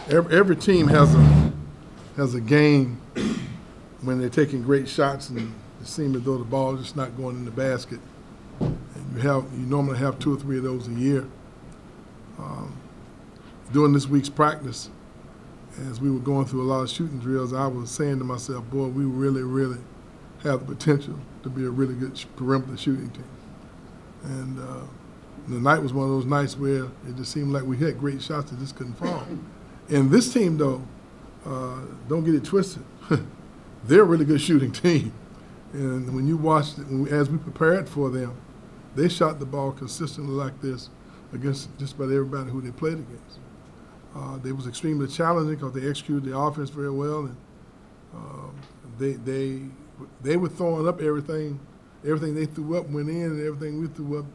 Every team has a game when they're taking great shots and it seems as though the ball is just not going in the basket. And you normally have 2 or 3 of those a year. During this week's practice, as we were going through a lot of shooting drills, I was saying to myself, boy, we really, really have the potential to be a really good perimeter shooting team. And the night was one of those nights where it just seemed like we had great shots that just couldn't fall. And this team, though, don't get it twisted. They're a really good shooting team. And when you watched it, as we prepared for them, they shot the ball consistently like this against just about everybody who they played against. They was extremely challenging because they executed the offense very well, and they were throwing up everything. Everything they threw up went in, and everything we threw up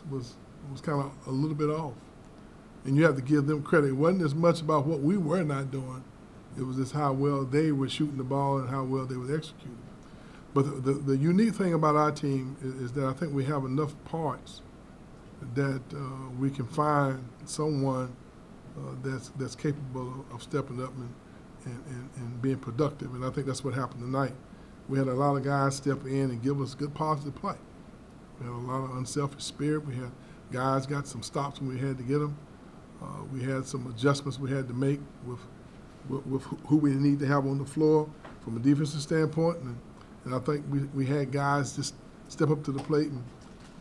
was kind of a little bit off. And you have to give them credit. It wasn't as much about what we were not doing. It was just how well they were shooting the ball and how well they were executing. But the unique thing about our team is that I think we have enough parts that we can find someone that's capable of stepping up and being productive. And I think that's what happened tonight. We had a lot of guys step in and give us good positive play. We had a lot of unselfish spirit. We had guys got some stops when we had to get them. We had some adjustments we had to make with who we need to have on the floor from a defensive standpoint. And I think we had guys just step up to the plate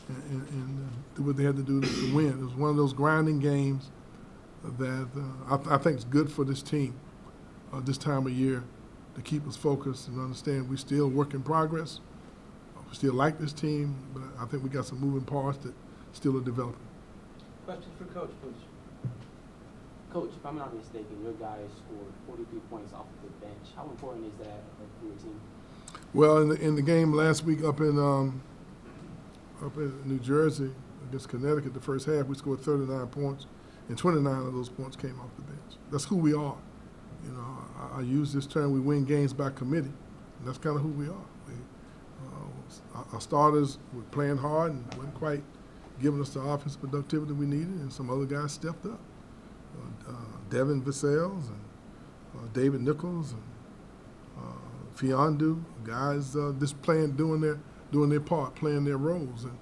and do what they had to do to win. It was one of those grinding games that I think is good for this team this time of year to keep us focused and understand we still work in progress. We still like this team, but I think we got some moving parts that still are developing. Question for Coach, Coach. Coach, if I'm not mistaken, your guys scored 43 points off of the bench. How important is that for your team? Well, in the game last week up in New Jersey against Connecticut, the first half, we scored 39 points, and 29 of those points came off the bench. That's who we are. You know, I use this term, we win games by committee, and that's kind of who we are. Our starters were playing hard and wasn't quite giving us the offensive productivity we needed, and some other guys stepped up. Devin Vassell and David Nichols and Fiondu, guys just doing their part, playing their roles. And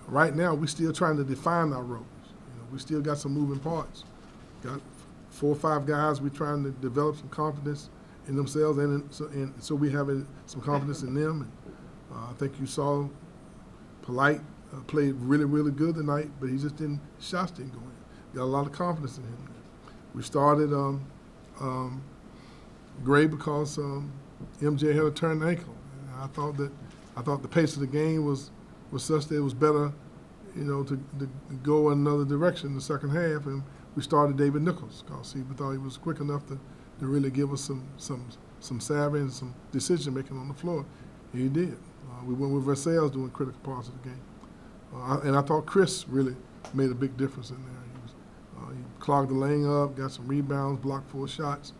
right now, we're still trying to define our roles. You know, we still got some moving parts. Got 4 or 5 guys we're trying to develop some confidence in themselves, and so we have some confidence in them. And, I think you saw Polite played really, really good tonight, but he just shots didn't go in. Got a lot of confidence in him. We started Gray because MJ had a turned ankle. And I thought the pace of the game was such that it was better, you know, to go another direction in the second half, and we started David Nichols because we thought he was quick enough to really give us some savvy and some decision making on the floor. And he did. We went with Vassell doing critical parts of the game, and I thought Chris really made a big difference in there. He clogged the lane up, got some rebounds, blocked 4 shots.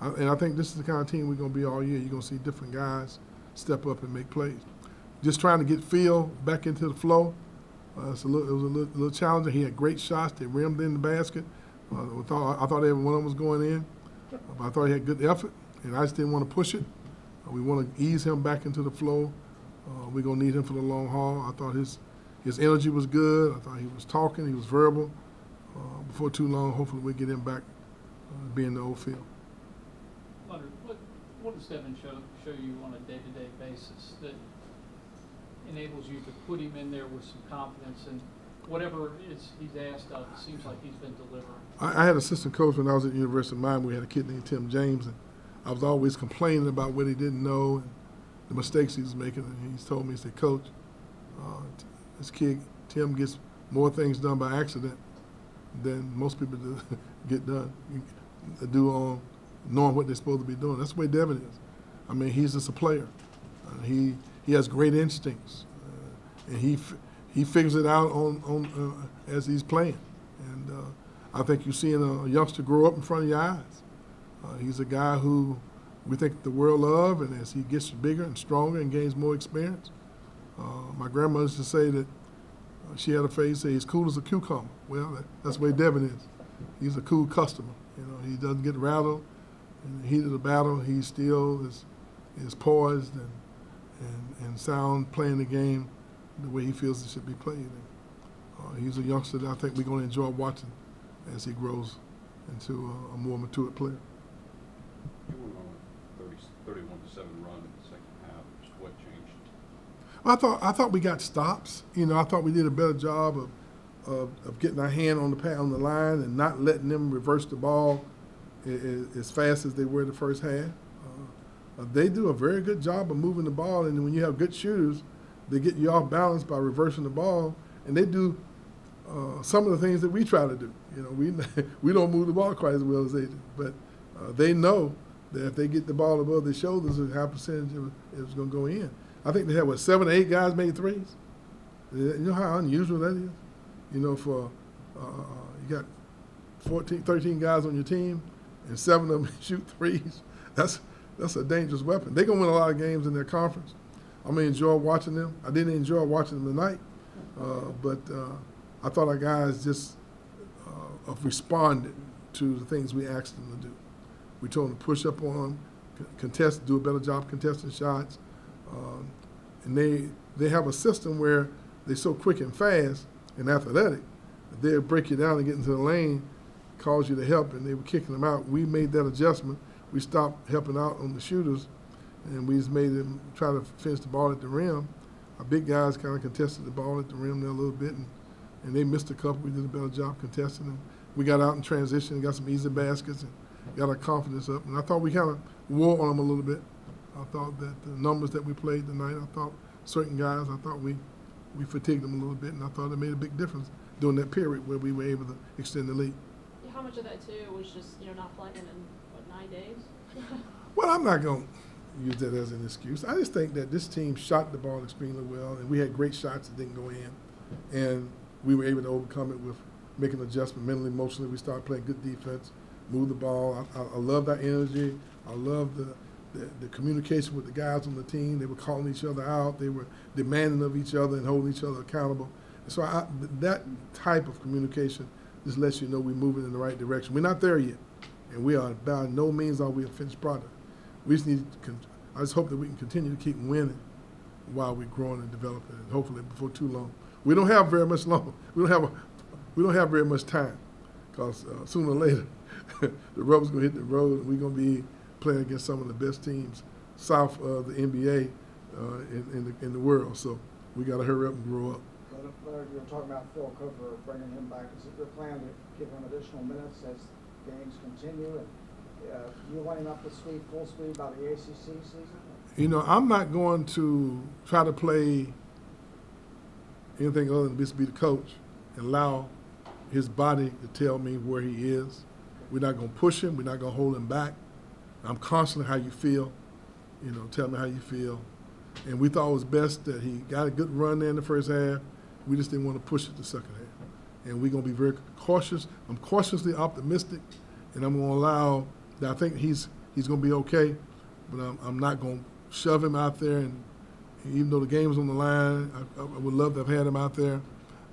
And I think this is the kind of team we're going to be all year. You're going to see different guys step up and make plays. Just trying to get Phil back into the flow. It was a little challenging. He had great shots. They rimmed in the basket. I thought every one of them was going in. But I thought he had good effort, and I just didn't want to push it. We want to ease him back into the flow. We're going to need him for the long haul. I thought his energy was good. I thought he was talking. He was verbal. Before too long, hopefully we'll get him back being the old field. Leonard, what does Devin show you on a day-to-day basis that enables you to put him in there with some confidence and whatever he's asked of, it seems like he's been delivering? I had an assistant coach when I was at the University of Miami. We had a kid named Tim James, and I was always complaining about what he didn't know and the mistakes he was making. And he told me, he said, Coach, this kid, Tim, gets more things done by accident than most people do on knowing what they're supposed to be doing. That's the way Devin is. I mean, he's just a player. He has great instincts, and he figures it out on as he's playing. And I think you're seeing a youngster grow up in front of your eyes. He's a guy who we think the world of, and as he gets bigger and stronger and gains more experience, my grandmother used to say that She had a face say he's cool as a cucumber. Well, that's the way Devin is. He's a cool customer. You know, he doesn't get rattled. In the heat of the battle, he still is poised and sound, playing the game the way he feels it should be played. He's a youngster that I think we're going to enjoy watching as he grows into a more matured player. You went on a 31-7 run in the second half. Just what changed? I thought we got stops. You know, I thought we did a better job of getting our hand on the line and not letting them reverse the ball as fast as they were in the first half. They do a very good job of moving the ball, and when you have good shooters, they get you off balance by reversing the ball, and they do some of the things that we try to do. You know, we don't move the ball quite as well as they do, but they know that if they get the ball above their shoulders, a high percentage of it is going to go in. I think they had, 7 or 8 guys made threes? You know how unusual that is? You know, for you got 13 guys on your team, and 7 of them shoot threes. That's a dangerous weapon. They're going to win a lot of games in their conference. I'm going to enjoy watching them. I didn't enjoy watching them tonight, but I thought our guys just responded to the things we asked them to do. We told them to push up on them, contest, do a better job contesting shots. And they have a system where they're so quick and fast and athletic, they'll break you down and get into the lane, cause you to help, and they were kicking them out. We made that adjustment. We stopped helping out on the shooters, and we just made them try to finish the ball at the rim. Our big guys kind of contested the ball at the rim there a little bit, and they missed a couple. We did a better job contesting them. We got out in transition and got some easy baskets and got our confidence up. And I thought we kind of wore on them a little bit. I thought that the numbers that we played tonight, I thought certain guys, I thought we fatigued them a little bit, and I thought it made a big difference during that period where we were able to extend the lead. Yeah, how much of that, too, was just, not playing in, 9 days? Well, I'm not going to use that as an excuse. I just think that this team shot the ball extremely well, and we had great shots that didn't go in, and we were able to overcome it with making an adjustment mentally, emotionally. We started playing good defense, move the ball. I love that energy. I love the communication with the guys on the team. They were calling each other out. They were demanding of each other and holding each other accountable. And so that type of communication just lets you know we're moving in the right direction. We're not there yet, and we are by no means are we a finished product. We just need to. I just hope that we can continue to keep winning while we're growing and developing, and hopefully before too long. We don't have very much long. We don't have very much time, because sooner or later the rubber's gonna hit the road, and we're gonna be playing against some of the best teams south of the NBA in the world. So we got to hurry up and grow up. Leonard, you were talking about Phil Cooper, bringing him back. Is it your plan to give him additional minutes as games continue? And you lining up to speed, full speed by the ACC season? I'm not going to try to play anything other than just be the coach and allow his body to tell me where he is. We're not going to push him. We're not going to hold him back. I'm constantly how you feel. Tell me how you feel. And we thought it was best that he got a good run there in the first half. We just didn't want to push it the second half. And we're going to be very cautious. I'm cautiously optimistic, and I'm going to allow that. I think he's going to be okay, but I'm not going to shove him out there. And even though the game was on the line, I would love to have had him out there.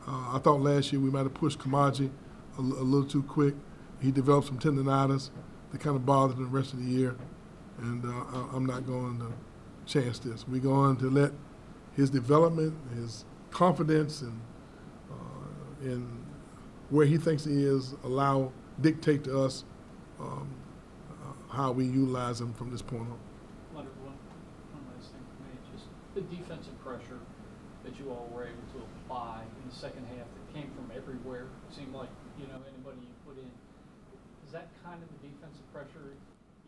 I thought last year we might have pushed Kamaji a little too quick. He developed some tendonitis that kind of bothered him the rest of the year, and I'm not going to chance this. We're going to let his development, his confidence, and where he thinks he is, dictate to us how we utilize him from this point on. Leonard, one last thing for me, just the defensive pressure that you all were able to apply in the second half that came from everywhere. It seemed like, anybody you put in. Is that kind of the defensive pressure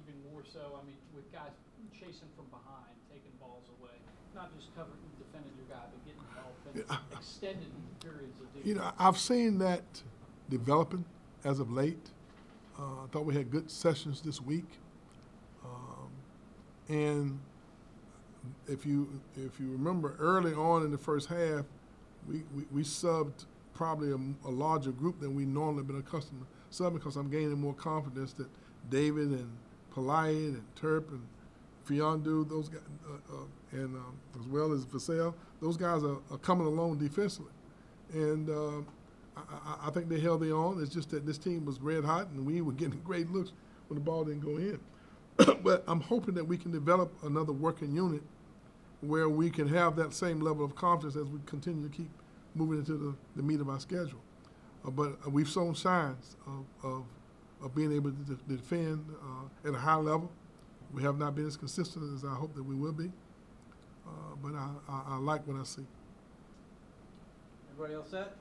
even more so? I mean, with guys chasing from behind, taking balls away, not just covering, defending your guy, but getting help and extended periods of defense. I've seen that developing as of late. I thought we had good sessions this week. And if you remember early on in the first half, we subbed probably a larger group than we normally been accustomed to subbing, because I'm gaining more confidence that David and Polite and Terp and Fiondu, those guys, and as well as Vassell, those guys are coming along defensively. And I think they held their own. It's just that this team was red hot, and we were getting great looks when the ball didn't go in. But I'm hoping that we can develop another working unit where we can have that same level of confidence as we continue to keep moving into the meat of our schedule. But we've shown signs of being able to defend at a high level. We have not been as consistent as I hope that we will be. But I like what I see. Everybody else set?